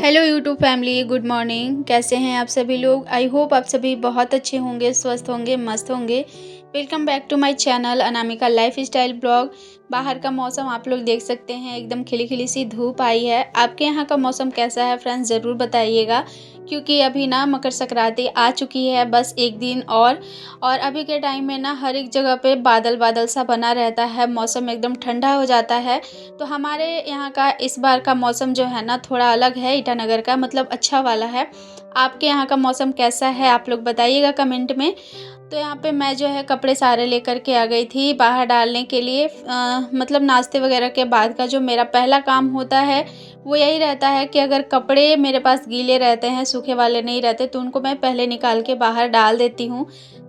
Hello YouTube family, good morning. कैसे हैं आप सभी लोग? आई होप आप सभी बहुत अच्छे होंगे, स्वस्थ होंगे, मस्त होंगे। Welcome back to my channel Anamika life style blog. बाहर का मौसम आप लोग देख सकते हैं, एकदम खिली खिली सी धूप आई है। आपके यहाँ का मौसम कैसा है फ्रेंड्स, ज़रूर बताइएगा। क्योंकि अभी ना मकर संक्रांति आ चुकी है, बस एक दिन और अभी के टाइम में ना हर एक जगह पे बादल बादल सा बना रहता है, मौसम एकदम ठंडा हो जाता है। तो हमारे यहाँ का इस बार का मौसम जो है ना थोड़ा अलग है, ईटानगर का मतलब अच्छा वाला है। आपके यहाँ का मौसम कैसा है आप लोग बताइएगा कमेंट में। तो यहाँ पे मैं जो है कपड़े सारे लेकर के आ गई थी बाहर डालने के लिए। मतलब नाश्ते वगैरह के बाद का जो मेरा पहला काम होता है वो यही रहता है कि अगर कपड़े मेरे पास गीले रहते हैं, सूखे वाले नहीं रहते, तो उनको मैं पहले निकाल के बाहर डाल देती हूँ,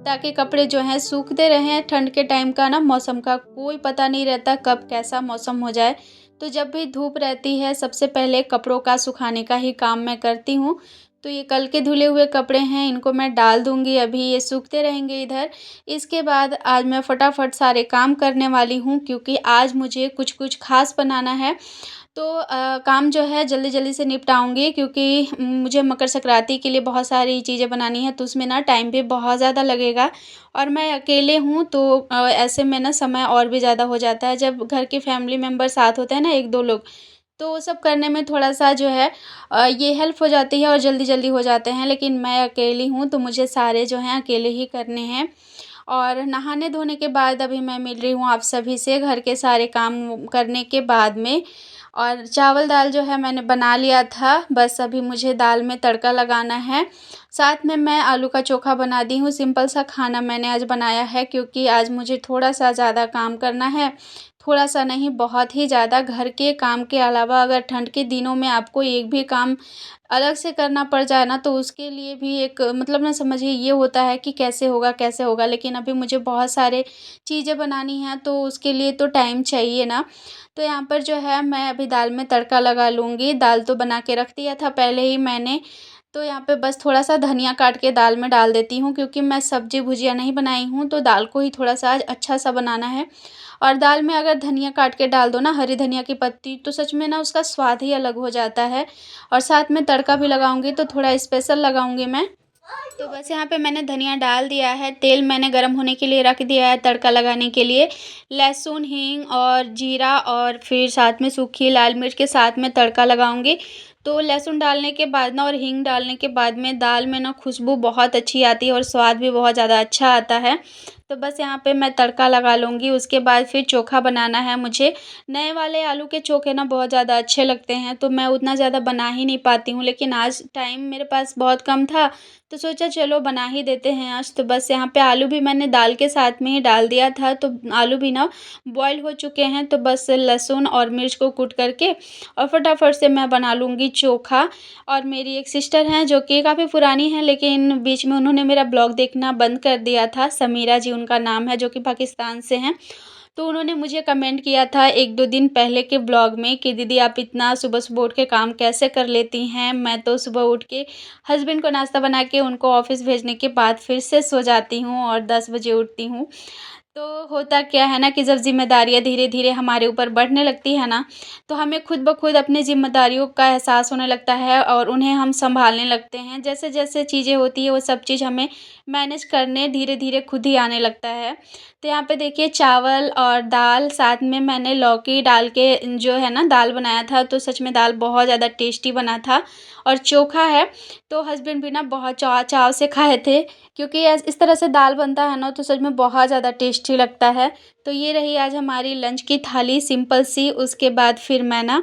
ताकि कपड़े जो हैं सूखते रहें। ठंड के टाइम का ना मौसम का कोई पता नहीं रहता कब कैसा मौसम हो जाए। तो जब भी धूप रहती है सबसे पहले कपड़ों का सुखाने का ही काम मैं करती हूँ। तो ये कल के धुले हुए कपड़े हैं, इनको मैं डाल दूँगी, अभी ये सूखते रहेंगे इधर। इसके बाद आज मैं फटाफट सारे काम करने वाली हूँ, क्योंकि आज मुझे कुछ कुछ ख़ास बनाना है। तो काम जो है जल्दी-जल्दी से निपटाऊँगी, क्योंकि मुझे मकर संक्रांति के लिए बहुत सारी चीज़ें बनानी हैं, तो उसमें ना टाइम भी बहुत ज़्यादा लगेगा। और मैं अकेले हूँ, तो ऐसे में ना समय और भी ज़्यादा हो जाता है। जब घर के फैमिली मेंबर साथ होते हैं ना 1-2 लोग, तो वो सब करने में थोड़ा-सा जो है ये हेल्प हो जाती है और जल्दी-जल्दी हो जाते हैं। लेकिन मैं अकेली हूँ, तो मुझे सारे जो हैं अकेले ही करने हैं। और नहाने-धोने के बाद अभी मैं मिल रही हूँ आप सभी से, घर के सारे काम करने के बाद में। और चावल-दाल जो है मैंने बना लिया था, बस अभी मुझे दाल में तड़का लगाना है। साथ में मैं आलू का चोखा बना दी हूँ, सिंपल सा खाना मैंने आज बनाया है, क्योंकि आज मुझे थोड़ा-सा ज़्यादा काम करना है। थोड़ा-सा नहीं, बहुत ही ज़्यादा। घर के काम के अलावा अगर ठंड के दिनों में आपको एक भी काम अलग से करना पड़ जाए ना, तो उसके लिए भी एक मतलब ना समझिए ये होता है कि कैसे होगा, कैसे होगा? लेकिन अभी मुझे बहुत सारे चीज़ें बनानी हैं, तो उसके लिए तो टाइम चाहिए ना। तो यहाँ पर जो है मैं अभी दाल में तड़का लगा लूँगी। दाल तो बना के रख दिया था पहले ही मैंने। तो यहाँ पे बस थोड़ा-सा धनिया काट के दाल में डाल देती हूँ, क्योंकि मैं सब्ज़ी भुजिया नहीं बनाई हूँ, तो दाल को ही थोड़ा-सा आज अच्छा-सा बनाना है। और दाल में अगर धनिया काट के डाल दो ना, हरी धनिया की पत्ती, तो सच में ना उसका स्वाद ही अलग हो जाता है। और साथ में तड़का भी लगाऊँगी तो थोड़ा स्पेशल लगाऊँगी मैं। तो बस यहाँ पे मैंने धनिया डाल दिया है, तेल मैंने गरम होने के लिए रख दिया है तड़का लगाने के लिए। लहसुन, हींग और जीरा और फिर साथ में सूखी लाल मिर्च के साथ में तड़का लगाऊँगी। तो लहसुन डालने के बाद ना और हींग डालने के बाद में दाल में ना खुशबू बहुत अच्छी आती है और स्वाद भी बहुत ज़्यादा अच्छा आता है। तो बस यहाँ पे मैं तड़का लगा लूँगी, उसके बाद फिर चोखा बनाना है मुझे। नए वाले आलू के चोखे ना बहुत ज़्यादा अच्छे लगते हैं, तो मैं उतना ज़्यादा बना ही नहीं पाती हूँ, लेकिन आज टाइम मेरे पास बहुत कम था, तो सोचा चलो बना ही देते हैं आज। तो बस यहाँ पे आलू भी मैंने दाल के साथ में ही डाल दिया था, तो आलू भी ना बॉयल हो चुके हैं। तो बस लहसुन और मिर्च को कूट करके और फटाफट से मैं बना लूँगी चोखा। और मेरी एक सिस्टर हैं जो कि काफ़ी पुरानी हैं, लेकिन बीच में उन्होंने मेरा ब्लॉग देखना बंद कर दिया था, समीरा जी उनका नाम है, जो कि पाकिस्तान से हैं। तो उन्होंने मुझे कमेंट किया था 1-2 दिन पहले के ब्लॉग में कि दीदी आप इतना सुबह-सुबह उठ के काम कैसे कर लेती हैं? मैं तो सुबह उठ के हस्बैंड को नाश्ता बना के उनको ऑफ़िस भेजने के बाद फिर से सो जाती हूँ और 10 बजे उठती हूँ। तो होता क्या है ना कि जब ज़िम्मेदारियाँ धीरे-धीरे हमारे ऊपर बढ़ने लगती है ना, तो हमें खुद ब खुद अपनी ज़िम्मेदारियों का एहसास होने लगता है और उन्हें हम सँभालने लगते हैं। जैसे-जैसे चीज़ें होती हैं वो सब चीज़ हमें मैनेज करने धीरे-धीरे खुद ही आने लगता है। तो यहाँ पे देखिए चावल और दाल, साथ में मैंने लौकी डाल के जो है ना दाल बनाया था, तो सच में दाल बहुत ज़्यादा टेस्टी बना था। और चोखा है, तो हस्बैंड भी ना बहुत चाव से खाए थे, क्योंकि इस तरह से दाल बनता है ना तो सच में बहुत ज़्यादा टेस्टी लगता है। तो ये रही आज हमारी लंच की थाली सिंपल सी। उसके बाद फिर मैं ना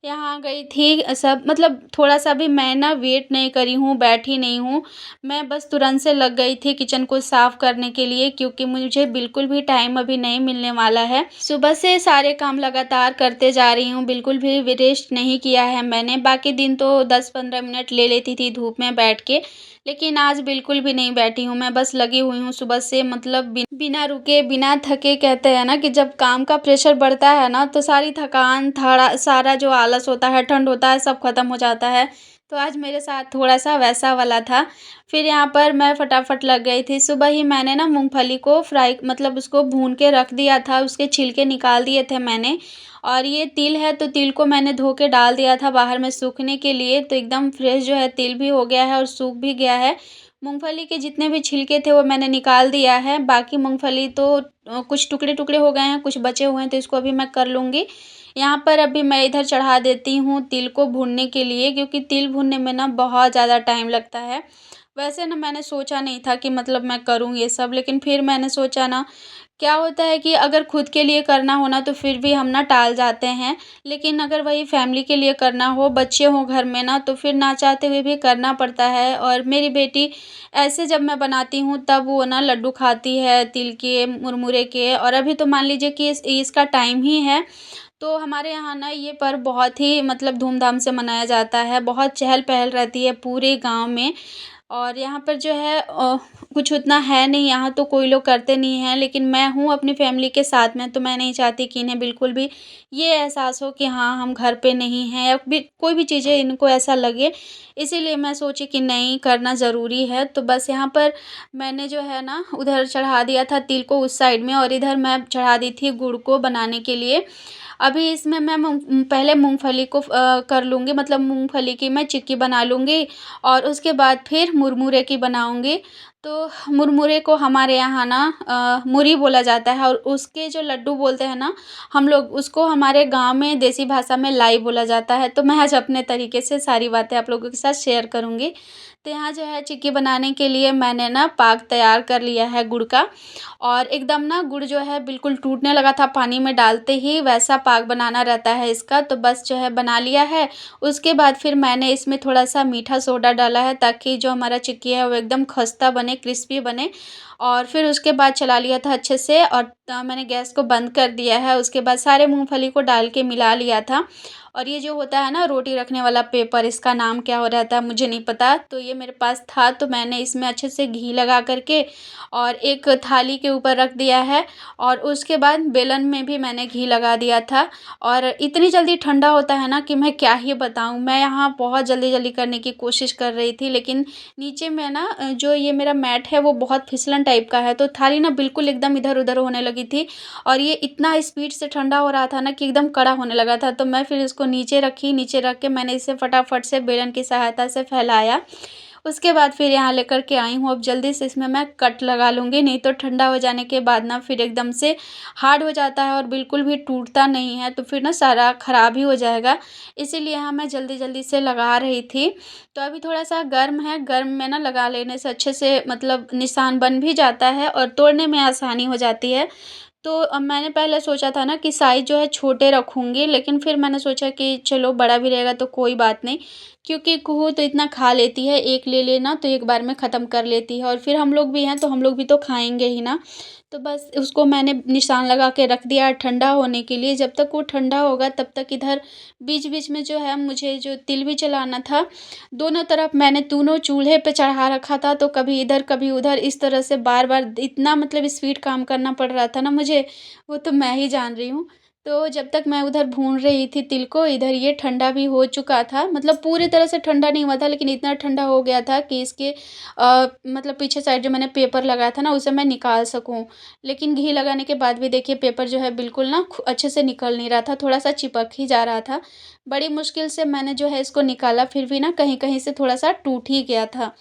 यहाँ गई थी, सब मतलब थोड़ा-सा भी मैं ना वेट नहीं करी हूँ, बैठी नहीं हूँ। मैं बस तुरंत से लग गई थी किचन को साफ़ करने के लिए, क्योंकि मुझे बिल्कुल भी टाइम अभी नहीं मिलने वाला है। सुबह से सारे काम लगातार करते जा रही हूँ, बिल्कुल भी रेस्ट नहीं किया है मैंने। बाकी दिन तो 10-15 मिनट ले लेती थी धूप में बैठ के, लेकिन आज बिल्कुल भी नहीं बैठी हूँ, मैं बस लगी हुई हूँ सुबह से, मतलब बिना रुके, बिना थके। कहते हैं ना कि जब काम का प्रेशर बढ़ता है ना, तो सारी थकान, सारा जो आलस होता है, ठंड होता है, सब खत्म हो जाता है। तो आज मेरे साथ थोड़ा-सा वैसा वाला था। फिर यहाँ पर मैं फटाफट लग गई थी। सुबह ही मैंने ना मूँगफली को फ्राई मतलब उसको भून के रख दिया था, उसके छिलके निकाल दिए थे मैंने। और ये तिल है तो तिल को मैंने धो के डाल दिया था बाहर में सूखने के लिए, तो एकदम फ्रेश जो है तिल भी हो गया है और सूख भी गया है। मूँगफली के जितने भी छिलके थे वो मैंने निकाल दिया है। बाकी मूँगफली तो कुछ टुकड़े-टुकड़े हो गए हैं, कुछ बचे हुए हैं तो इसको अभी मैं कर लूँगी। यहाँ पर अभी मैं इधर चढ़ा देती हूँ तिल को भूनने के लिए, क्योंकि तिल भूनने में ना बहुत ज़्यादा टाइम लगता है। वैसे ना मैंने सोचा नहीं था कि मतलब मैं करूँ ये सब, लेकिन फिर मैंने सोचा ना, क्या होता है कि अगर खुद के लिए करना हो ना तो फिर भी हम ना टाल जाते हैं। लेकिन अगर वही फैमिली के लिए करना हो, बच्चे हों घर में ना, तो फिर ना चाहते हुए भी करना पड़ता है। और मेरी बेटी ऐसे जब मैं बनाती हूँ तब वो ना लड्डू खाती है तिल के, मुरमुरे के। और अभी तो मान लीजिए कि इसका टाइम ही है। तो हमारे यहाँ ना ये पर्व बहुत ही मतलब धूमधाम से मनाया जाता है, बहुत चहल-पहल रहती है पूरे गाँव में। और यहाँ पर जो है कुछ उतना है नहीं, यहाँ तो कोई लोग करते नहीं हैं, लेकिन मैं हूँ अपनी फैमिली के साथ में, तो मैं नहीं चाहती कि इन्हें बिल्कुल भी ये एहसास हो कि हाँ, हम घर पे नहीं हैं या भी कोई भी चीज़ें इनको ऐसा लगे। इसीलिए मैं सोची कि नहीं, करना ज़रूरी है। तो बस यहाँ पर मैंने जो है ना उधर चढ़ा दिया था तिल को उस साइड में, और इधर मैं चढ़ा दी थी गुड़ को बनाने के लिए। अभी इसमें मैं पहले मूँगफली को कर लूँगी, मतलब मूँगफली की मैं चिक्की बना लूँगी और उसके बाद फिर मुरमुरे की बनाऊँगी। तो मुरमुरे को हमारे यहाँ ना मुरी बोला जाता है, और उसके जो लड्डू बोलते हैं ना हम लोग, उसको हमारे गाँव में देसी भाषा में लाई बोला जाता है। तो मैं आज अपने तरीके से सारी बातें आप लोगों के साथ शेयर करूँगी। तो यहाँ जो है चिक्की बनाने के लिए मैंने ना पाक तैयार कर लिया है गुड़ का। और एकदम ना गुड़ जो है बिल्कुल टूटने लगा था पानी में डालते ही, वैसा पाक बनाना रहता है इसका। तो बस जो है बना लिया है। उसके बाद फिर मैंने इसमें थोड़ा-सा मीठा सोडा डाला है, ताकि जो हमारा चिक्की है वो एकदम खस्ता बने, क्रिस्पी बने। और फिर उसके बाद चला लिया था अच्छे से, और मैंने गैस को बंद कर दिया है। उसके बाद सारे मूँगफली को डाल के मिला लिया था। और ये जो होता है ना रोटी रखने वाला पेपर, इसका नाम क्या हो रहता है मुझे नहीं पता, तो ये मेरे पास था, तो मैंने इसमें अच्छे से घी लगा कर के और एक थाली के ऊपर रख दिया है। और उसके बाद बेलन में भी मैंने घी लगा दिया था। और इतनी जल्दी ठंडा होता है ना कि मैं क्या ही बताऊँ। मैं यहाँ बहुत जल्दी-जल्दी करने की कोशिश कर रही थी, लेकिन नीचे में ना जो ये मेरा मैट है वो बहुत फिसलन टाइप का है, तो थाली ना बिल्कुल एकदम इधर-उधर होने लगी थी। और ये इतना स्पीड से ठंडा हो रहा था ना कि एकदम कड़ा होने लगा था। तो मैं फिर इसको नीचे रखी, नीचे रख के मैंने इसे फटाफट से बेलन की सहायता से फैलाया। उसके बाद फिर यहाँ लेकर के आई हूँ। अब जल्दी से इसमें मैं कट लगा लूँगी, नहीं तो ठंडा हो जाने के बाद ना फिर एकदम से हार्ड हो जाता है और बिल्कुल भी टूटता नहीं है, तो फिर ना सारा ख़राब ही हो जाएगा। इसीलिए यहाँ मैं जल्दी-जल्दी से लगा रही थी। तो अभी थोड़ा-सा गर्म है, गर्म में ना लगा लेने से अच्छे से मतलब निशान बन भी जाता है और तोड़ने में आसानी हो जाती है। तो मैंने पहले सोचा था ना कि साइज़ जो है छोटे रखूँगी, लेकिन फिर मैंने सोचा कि चलो बड़ा भी रहेगा तो कोई बात नहीं, क्योंकि कुहू तो इतना खा लेती है, एक ले लेना तो एक बार में ख़त्म कर लेती है, और फिर हम लोग भी हैं तो हम लोग भी तो खाएँगे ही ना। तो बस उसको मैंने निशान लगा के रख दिया ठंडा होने के लिए। जब तक वो ठंडा होगा तब तक इधर बीच-बीच में जो है मुझे जो तिल भी चलाना था, दोनों तरफ मैंने दोनों चूल्हे पे चढ़ा रखा था, तो कभी इधर कभी उधर इस तरह से बार-बार इतना मतलब स्पीड काम करना पड़ रहा था ना मुझे, वो तो मैं ही जान रही हूँ। तो जब तक मैं उधर भून रही थी तिल को, इधर ये ठंडा भी हो चुका था। मतलब पूरी तरह से ठंडा नहीं हुआ था, लेकिन इतना ठंडा हो गया था कि इसके मतलब पीछे साइड जो मैंने पेपर लगाया था ना उसे मैं निकाल सकूँ। लेकिन घी लगाने के बाद भी देखिए पेपर जो है बिल्कुल ना अच्छे से निकल नहीं रहा था, थोड़ा-सा चिपक ही जा रहा था। बड़ी मुश्किल से मैंने जो है इसको निकाला, फिर भी ना कहीं-कहीं से थोड़ा-सा टूट ही गया था।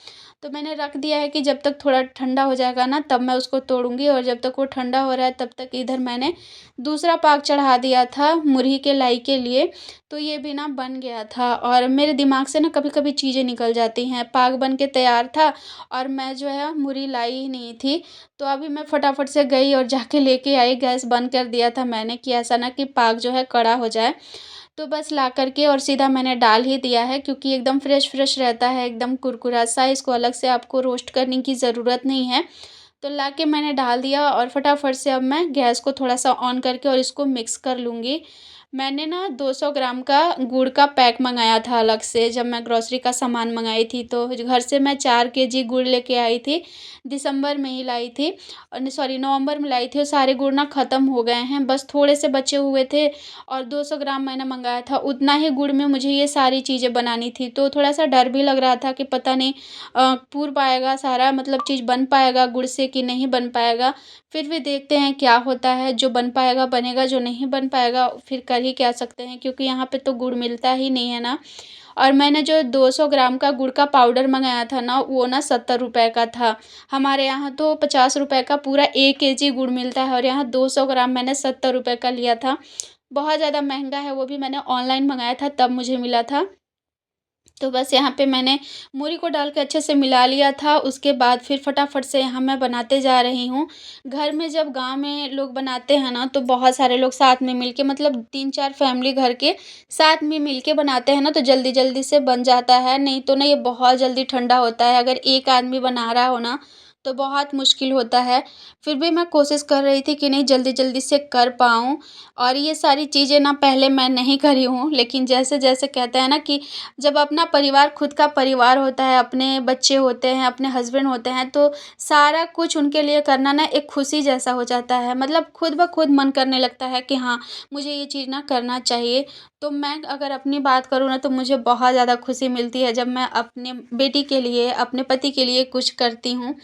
तो मैंने रख दिया है कि जब तक थोड़ा ठंडा हो जाएगा ना तब मैं उसको तोड़ूँगी, और जब तक वो ठंडा हो रहा है तब तक इधर मैंने दूसरा पाक चढ़ा दिया था मुरही के लाई के लिए। तो ये भी ना बन गया था, और मेरे दिमाग से ना कभी-कभी चीज़ें निकल जाती हैं। पाक बन के तैयार था और मैं जो है मुरही लाई ही नहीं थी। तो अभी मैं फटाफट से गई और जाके लेके आई, गैस बंद कर दिया था मैंने कि ऐसा ना कि पाक जो है कड़ा हो जाए। तो बस ला कर के और सीधा मैंने डाल ही दिया है, क्योंकि एकदम फ्रेश-फ्रेश रहता है, एकदम कुरकुरा-सा, इसको अलग से आपको रोस्ट करने की ज़रूरत नहीं है। तो लाके मैंने डाल दिया और फटाफट से अब मैं गैस को थोड़ा-सा ऑन करके और इसको मिक्स कर लूँगी। मैंने ना 200 ग्राम का गुड़ का पैक मँगाया था अलग से, जब मैं ग्रॉसरी का सामान मँगाई थी तो घर से मैं 4 केजी गुड़ लेके आई थी। दिसंबर में ही लाई थी सॉरी नवंबर में लाई थी और सारे गुड़ ना ख़त्म हो गए हैं, बस थोड़े से बचे हुए थे और 200 ग्राम मैंने मँगाया था। उतना ही गुड़ में मुझे ये सारी चीज़ें बनानी थी, तो थोड़ा-सा डर भी लग रहा था कि पता नहीं पूर पाएगा सारा मतलब चीज़ बन पाएगा गुड़ से कि नहीं बन पाएगा। फिर भी देखते हैं क्या होता है, जो बन पाएगा बनेगा, जो नहीं बन पाएगा फिर कर ही क्या सकते हैं क्योंकि यहाँ पे तो गुड़ मिलता ही नहीं है ना। और मैंने जो 200 ग्राम का गुड़ का पाउडर मँगाया था ना, वो ना ₹70 का था। हमारे यहाँ तो ₹50 का पूरा 1 केजी गुड़ मिलता है और यहाँ 200 ग्राम मैंने ₹70 का लिया था। बहुत ज़्यादा महँगा है, वो भी मैंने ऑनलाइन मँगाया था तब मुझे मिला था। तो बस यहाँ पे मैंने मूरी को डाल के अच्छे से मिला लिया था, उसके बाद फिर फटाफट से यहाँ मैं बनाते जा रही हूँ। घर में जब गाँव में लोग बनाते हैं ना, तो बहुत सारे लोग साथ में मिलके मतलब 3-4 फैमिली घर के साथ में मिलके बनाते हैं ना, तो जल्दी-जल्दी से बन जाता है, नहीं तो ना ये बहुत जल्दी ठंडा होता है। अगर एक आदमी बना रहा हो ना, तो बहुत मुश्किल होता है। फिर भी मैं कोशिश कर रही थी कि नहीं जल्दी-जल्दी से कर पाऊँ और ये सारी चीज़ें ना पहले मैं नहीं करी हूँ, लेकिन जैसे-जैसे कहते हैं ना कि जब अपना परिवार खुद का परिवार होता है, अपने बच्चे होते हैं, अपने हस्बैंड होते हैं, तो सारा कुछ उनके लिए करना ना एक खुशी जैसा हो जाता है। मतलब खुद ब खुद मन करने लगता है कि हाँ, मुझे ये चीज़ ना करना चाहिए। तो मैं अगर अपनी बात करूँ ना तो मुझे बहुत ज़्यादा खुशी मिलती है जब मैं अपने बेटी के लिए, अपने पति के लिए कुछ करती हूँ।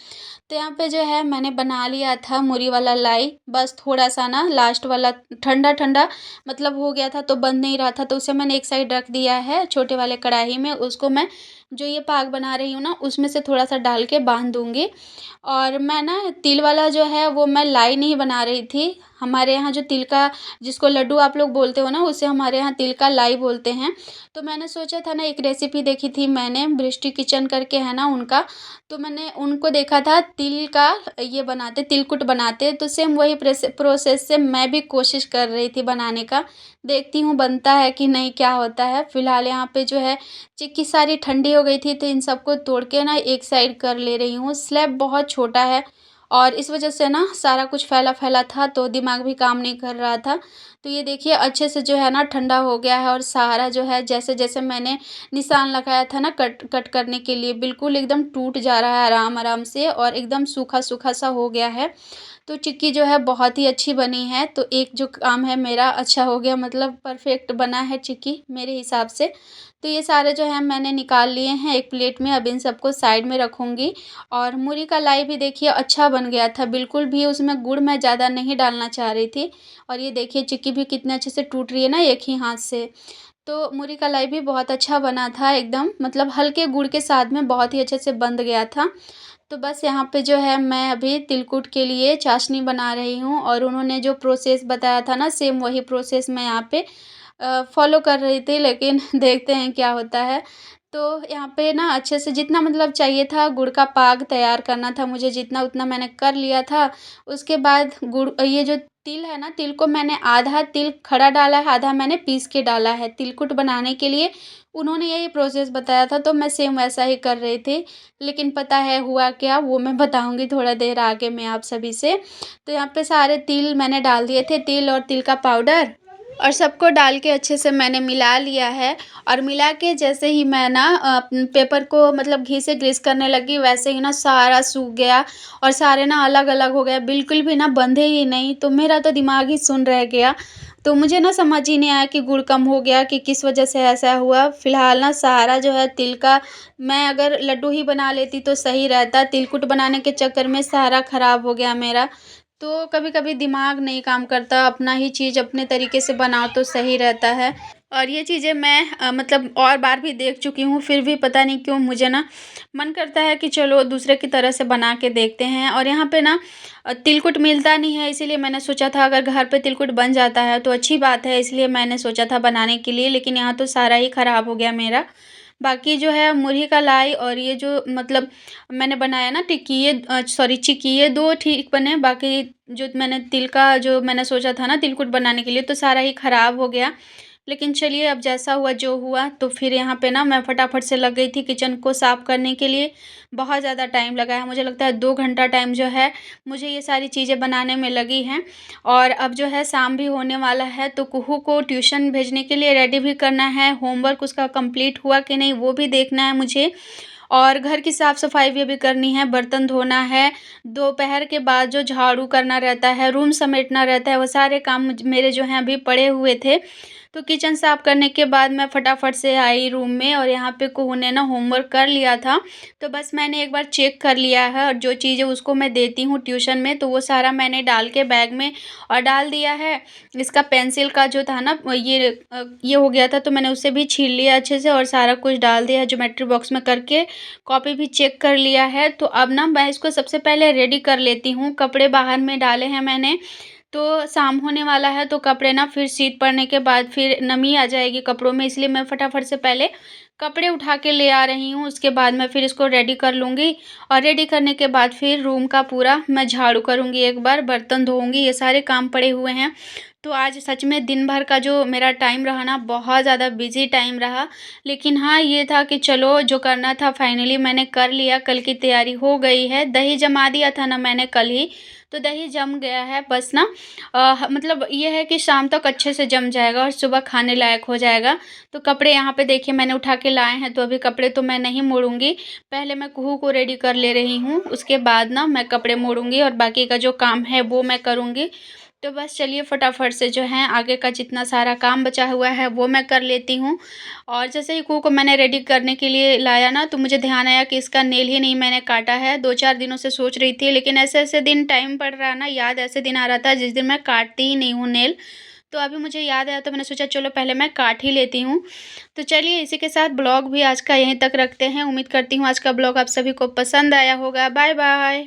तो यहाँ पे जो है मैंने बना लिया था मूरी वाला लाई, बस थोड़ा-सा ना लास्ट वाला ठंडा-ठंडा मतलब हो गया था तो बन नहीं रहा था, तो उसे मैंने एक साइड रख दिया है छोटे वाले कढ़ाई में। उसको मैं जो ये पाग बना रही हूँ ना, उसमें से थोड़ा-सा डाल के बाँध दूँगी। और मैं ना तिल वाला जो है वो मैं लाई नहीं बना रही थी। हमारे यहाँ जो तिल का जिसको लड्डू आप लोग बोलते हो ना, उसे हमारे यहाँ तिल का लाई बोलते हैं। तो मैंने सोचा था ना, एक रेसिपी देखी थी मैंने, बृष्टि किचन करके है ना उनका, तो मैंने उनको देखा था तिल का ये बनाते, तिलकुट बनाते, तो सेम वही प्रोसेस से मैं भी कोशिश कर रही थी बनाने का। देखती हूँ बनता है कि नहीं, क्या होता है। फिलहाल यहाँ पे जो है चिक्की सारी ठंडी हो गई थी, तो इन सबको तोड़ के ना एक साइड कर ले रही हूँ। स्लैब बहुत छोटा है और इस वजह से ना सारा कुछ फैला-फैला था, तो दिमाग भी काम नहीं कर रहा था। तो ये देखिए अच्छे से जो है ना ठंडा हो गया है और सारा जो है जैसे-जैसे मैंने निशान लगाया था ना कट कट करने के लिए, बिल्कुल एकदम टूट जा रहा है आराम-आराम से और एकदम सूखा-सूखा सा हो गया है। तो चिक्की जो है बहुत ही अच्छी बनी है, तो एक जो काम है मेरा अच्छा हो गया, मतलब परफ़ेक्ट बना है चिक्की मेरे हिसाब से। तो ये सारे जो है मैंने निकाल लिए हैं एक प्लेट में, अब इन सबको साइड में रखूँगी। और मूली का लाई भी देखिए अच्छा बन गया था, बिल्कुल भी उसमें गुड़ मैं ज़्यादा नहीं डालना चाह रही थी। और ये देखिए चिक्की भी कितने अच्छे से टूट रही है ना एक ही हाथ से। तो मूली का लाई भी बहुत अच्छा बना था एकदम, मतलब हल्के गुड़ के साथ में बहुत ही अच्छे से बंध गया था। तो बस यहाँ पे जो है मैं अभी तिलकुट के लिए चाशनी बना रही हूँ और उन्होंने जो प्रोसेस बताया था ना, सेम वही प्रोसेस मैं यहाँ पे फ़ॉलो कर रही थी, लेकिन देखते हैं क्या होता है। तो यहाँ पे ना अच्छे से जितना मतलब चाहिए था गुड़ का पाग तैयार करना था मुझे, जितना उतना मैंने कर लिया था। उसके बाद गुड़ ये जो तिल है ना, तिल को मैंने आधा तिल खड़ा डाला है, आधा मैंने पीस के डाला है। तिलकुट बनाने के लिए उन्होंने यही प्रोसेस बताया था, तो मैं सेम वैसा ही कर रही थी। लेकिन पता है हुआ क्या, वो मैं बताऊँगी थोड़ा देर आगे मैं आप सभी से। तो यहाँ पे सारे तिल मैंने डाल दिए थे, तिल और तिल का पाउडर, और सबको डाल के अच्छे से मैंने मिला लिया है। और मिला के जैसे ही मैं ना पेपर को मतलब घी से ग्रीस करने लगी, वैसे ही ना सारा सूख गया और सारे ना अलग-अलग हो गए, बिल्कुल भी ना बंधे ही नहीं। तो मेरा तो दिमाग ही सुन्न रह गया। तो मुझे ना समझ ही नहीं आया कि गुड़ कम हो गया कि किस वजह से ऐसा हुआ। फिलहाल ना सारा जो है तिल का, मैं अगर लड्डू ही बना लेती तो सही रहता, तिलकुट बनाने के चक्कर में सारा खराब हो गया मेरा। तो कभी-कभी दिमाग नहीं काम करता, अपना ही चीज़ अपने तरीके से बनाओ तो सही रहता है। और ये चीज़ें मैं मतलब और बार भी देख चुकी हूँ, फिर भी पता नहीं क्यों मुझे ना मन करता है कि चलो दूसरे की तरह से बना के देखते हैं। और यहाँ पे ना तिलकुट मिलता नहीं है, इसीलिए मैंने सोचा था अगर घर पे तिलकुट बन जाता है तो अच्छी बात है, इसलिए मैंने सोचा था बनाने के लिए, लेकिन यहाँ तो सारा ही ख़राब हो गया मेरा। बाकी जो है मुरही का लाई और ये जो मतलब मैंने बनाया ना टिक्की, ये सॉरी चिक्की, ये 2 ठीक बने, बाकी जो मैंने तिल का जो मैंने सोचा था ना तिलकुट बनाने के लिए, तो सारा ही ख़राब हो गया। लेकिन चलिए अब जैसा हुआ जो हुआ। तो फिर यहाँ पे ना मैं फटाफट से लग गई थी किचन को साफ़ करने के लिए। बहुत ज़्यादा टाइम लगा है, मुझे लगता है 2 घंटा टाइम जो है मुझे ये सारी चीज़ें बनाने में लगी हैं। और अब जो है शाम भी होने वाला है, तो कुहू को ट्यूशन भेजने के लिए रेडी भी करना है, होमवर्क उसका कंप्लीट हुआ कि नहीं वो भी देखना है मुझे। और घर की साफ-सफाई भी अभी करनी है, बर्तन धोना है, दोपहर के बाद जो झाड़ू करना रहता है, रूम समेटना रहता है, वो सारे काम मेरे जो हैं अभी पड़े हुए थे। तो किचन साफ करने के बाद मैं फटाफट से आई रूम में, और यहाँ पे कुहू ने ना होमवर्क कर लिया था। तो बस मैंने एक बार चेक कर लिया है, और जो चीज़ें उसको मैं देती हूँ ट्यूशन में तो वो सारा मैंने डाल के बैग में और डाल दिया है। इसका पेंसिल का जो था ना ये हो गया था, तो मैंने उसे भी छील लिया अच्छे से और सारा कुछ डाल दिया है ज्योमेट्री बॉक्स में करके। कॉपी भी चेक कर लिया है। तो अब ना मैं इसको सबसे पहले रेडी कर लेती हूँ। कपड़े बाहर में डाले हैं मैंने, तो शाम होने वाला है, तो कपड़े ना फिर शीत पड़ने के बाद फिर नमी आ जाएगी कपड़ों में, इसलिए मैं फटाफट से पहले कपड़े उठा के ले आ रही हूँ। उसके बाद मैं फिर इसको रेडी कर लूँगी, और रेडी करने के बाद फिर रूम का पूरा मैं झाड़ू करूँगी, एक बार बर्तन धोऊँगी, ये सारे काम पड़े हुए हैं। तो आज सच में दिन भर का जो मेरा टाइम रहा ना, बहुत ज़्यादा बिज़ी टाइम रहा। लेकिन हाँ, ये था कि चलो जो करना था फाइनली मैंने कर लिया, कल की तैयारी हो गई है। दही जमा दिया था ना मैंने कल ही, तो दही जम गया है। बस ना मतलब ये है कि शाम तक अच्छे से जम जाएगा और सुबह खाने लायक हो जाएगा। तो कपड़े यहाँ पे देखिए मैंने उठा के लाए हैं, तो अभी कपड़े तो मैं नहीं मोड़ूँगी। पहले मैं कुहू को रेडी कर ले रही हूँ, उसके बाद ना मैं कपड़े मोड़ूँगी और बाकी का जो काम है वो मैं करूँगी। तो बस चलिए फटाफट से जो है आगे का जितना सारा काम बचा हुआ है वो मैं कर लेती हूँ। और जैसे ही कुहू को मैंने रेडी करने के लिए लाया ना, तो मुझे ध्यान आया कि इसका नेल ही नहीं मैंने काटा है। 2-4 दिनों से सोच रही थी, लेकिन ऐसे-ऐसे दिन टाइम पड़ रहा है ना, याद ऐसे दिन आ रहा था जिस दिन मैं काटती ही नहीं हूँ नेल। तो अभी मुझे याद आया, तो मैंने सोचा चलो पहले मैं काट ही लेती हूँ। तो चलिए इसी के साथ ब्लॉग भी आज का यहीं तक रखते हैं। उम्मीद करती हूँ आज का ब्लॉग आप सभी को पसंद आया होगा। Bye bye.